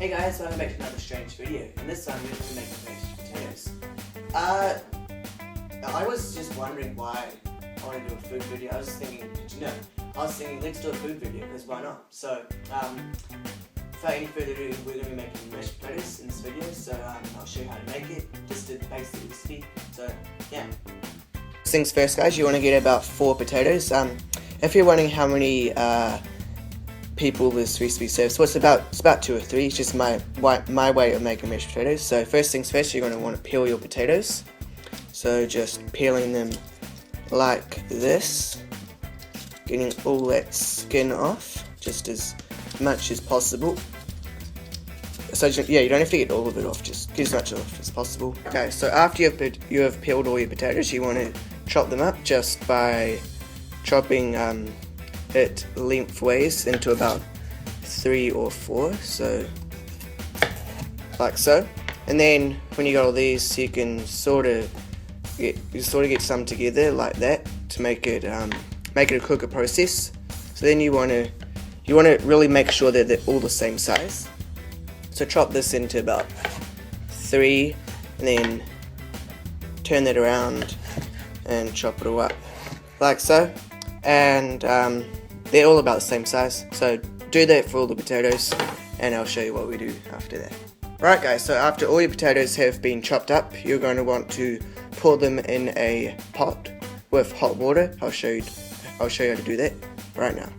Hey guys, welcome back to another strange video. In this one, we're going to be making mashed potatoes. I was just wondering why I want to do a food video. I was thinking, let's do a food video, because why not? So, without any further ado, we're going to be making mashed potatoes in this video. So, I'll show you how to make it, just a basic recipe. So, yeah. First things first, guys, you want to get about 4 potatoes. If you're wondering how many people this recipe serves, so it's about 2 or 3. It's just my way of making mashed potatoes. So first things first, you're going to want to peel your potatoes. So just peeling them like this, getting all that skin off just as much as possible. So yeah, you don't have to get all of it off, just get as much off as possible. Okay, so after you have peeled all your potatoes, you want to chop them up just by chopping it lengthways into about 3 or 4, so like so. And then when you got all these, you can sort of get some together like that to make it a quicker process. So then you want to really make sure that they're all the same size. So chop this into about 3, and then turn that around and chop it all up like so. And they're all about the same size, so do that for all the potatoes, and I'll show you what we do after that. Right guys, so after all your potatoes have been chopped up, you're going to want to pour them in a pot with hot water. I'll show you how to do that right now.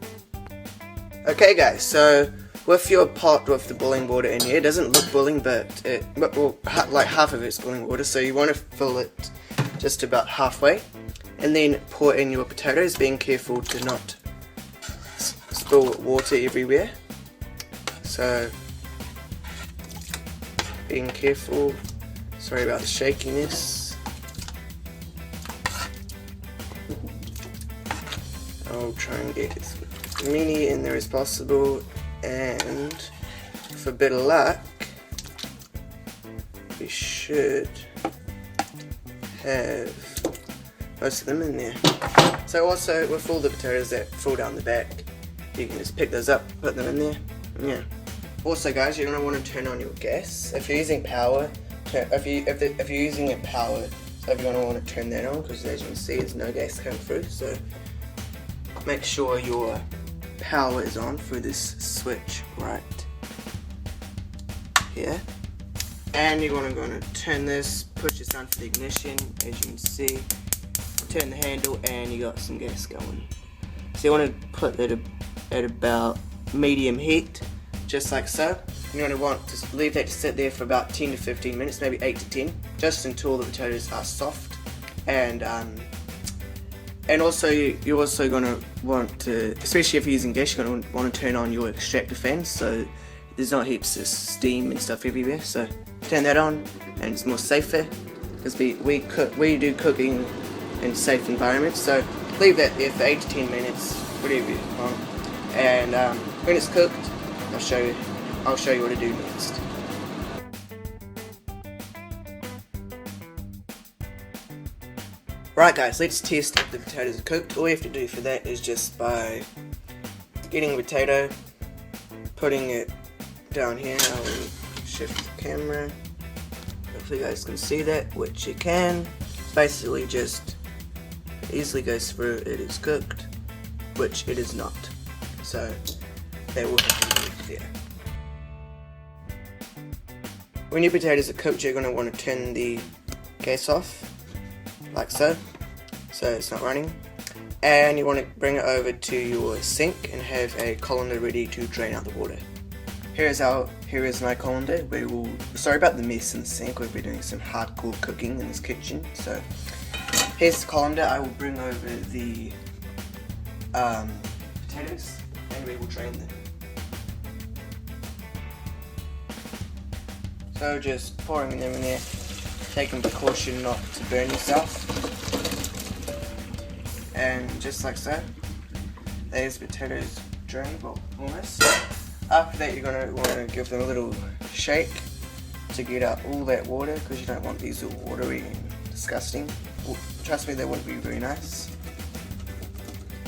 Okay guys, so with your pot with the boiling water in here, it doesn't look boiling, but like half of it's boiling water, so you want to fill it just about halfway, and then pour in your potatoes, being careful to not spill water everywhere. So being careful, sorry about the shakiness. I'll try and get as many in there as possible, and with a bit of luck we should have most of them in there. So also with all the potatoes that fall down the back, you can just pick those up, put them in there. Yeah. Also guys, you're going to want to turn on your gas. If you're using power, if you're using a power, so you're going to want to turn that on, because as you can see, there's no gas coming through. So make sure your power is on through this switch right here. And you're going to turn this, push this on for the ignition, as you can see. Turn the handle, and you got some gas going. So you want to put it at about medium heat, just like so. You're going to want to leave that to sit there for about 10 to 15 minutes, maybe 8 to 10, just until the potatoes are soft. And also you're also going to want to, especially if you're using gas, you're going to want to turn on your extractor fan, so there's not heaps of steam and stuff everywhere. So turn that on, and it's more safer, because we do cooking in safe environments. So leave that there for 8 to 10 minutes, whatever you want. And when it's cooked, I'll show you what to do next. Right guys, let's test if the potatoes are cooked. All you have to do for that is just by getting a potato, putting it down here. I'll shift the camera. Hopefully you guys can see that, which you can. Basically just easily goes through, it is cooked, which it is not. So that will have to be there. When your potatoes are cooked, you're going to want to turn the gas off, like so it's not running. And you want to bring it over to your sink and have a colander ready to drain out the water. Here is my colander. Sorry about the mess in the sink, we'll be doing some hardcore cooking in this kitchen. So here's the colander. I will bring over the potatoes, and we will drain them. So just pouring them in there, taking precaution not to burn yourself. And just like so, there's potatoes drained, well, almost. After that, you're going to want to give them a little shake to get out all that water, because you don't want these all watery and disgusting. Well, trust me, they wouldn't be very nice.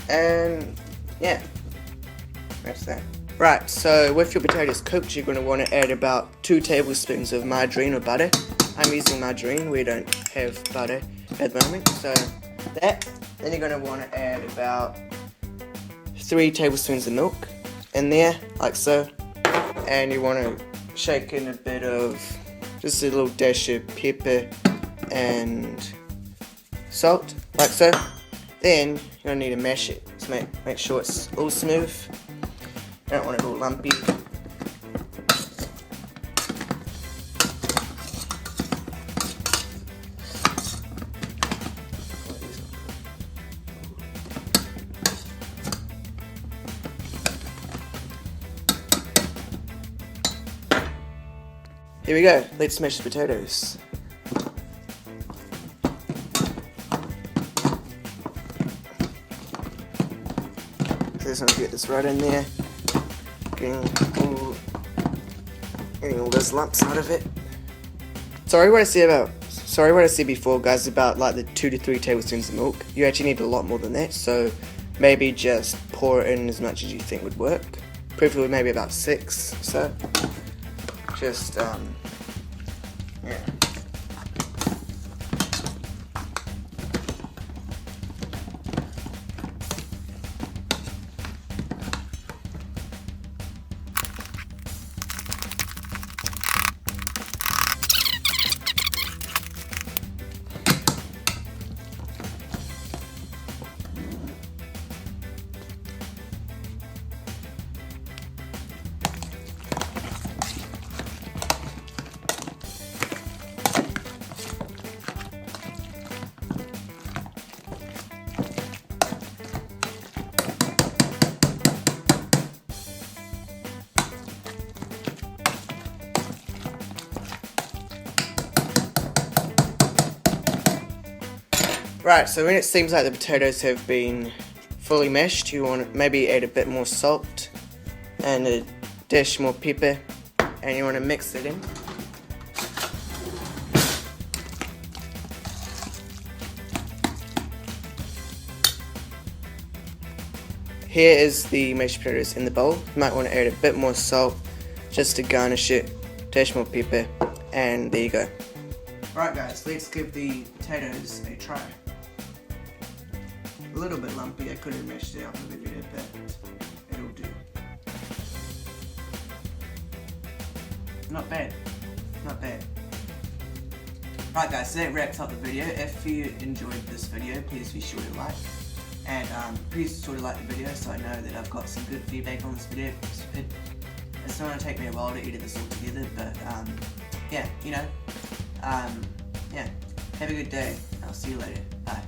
And yeah, that's that. Right, so with your potatoes cooked, you're going to want to add about 2 tablespoons of margarine or butter. I'm using margarine, we don't have butter at the moment, so that. Then you're going to want to add about 3 tablespoons of milk in there, like so. And you want to shake in a bit of, just a little dash of pepper and salt, like so. Then you're going to need to mash it to make sure it's all smooth. You don't want it all lumpy. Here we go, let's mash the potatoes. Just want to get this right in there, getting all those lumps out of it. Sorry what I said before, guys, about like the 2 to 3 tablespoons of milk. You actually need a lot more than that, so maybe just pour it in as much as you think would work. Preferably maybe about 6, so just yeah. Right, so when it seems like the potatoes have been fully mashed, you want to maybe add a bit more salt and a dash more pepper, and you want to mix it in. Here is the mashed potatoes in the bowl. You might want to add a bit more salt just to garnish it, dash more pepper, and there you go. Right guys, let's give the potatoes a try. A little bit lumpy, I could have mashed it up a bit better, but it'll do. Not bad, not bad. Right guys, so that wraps up the video. If you enjoyed this video, please be sure to like. And please be sure to like the video so I know that I've got some good feedback on this video. It's not going to take me a while to edit this all together, but yeah, you know, yeah. Have a good day. I'll see you later. Bye.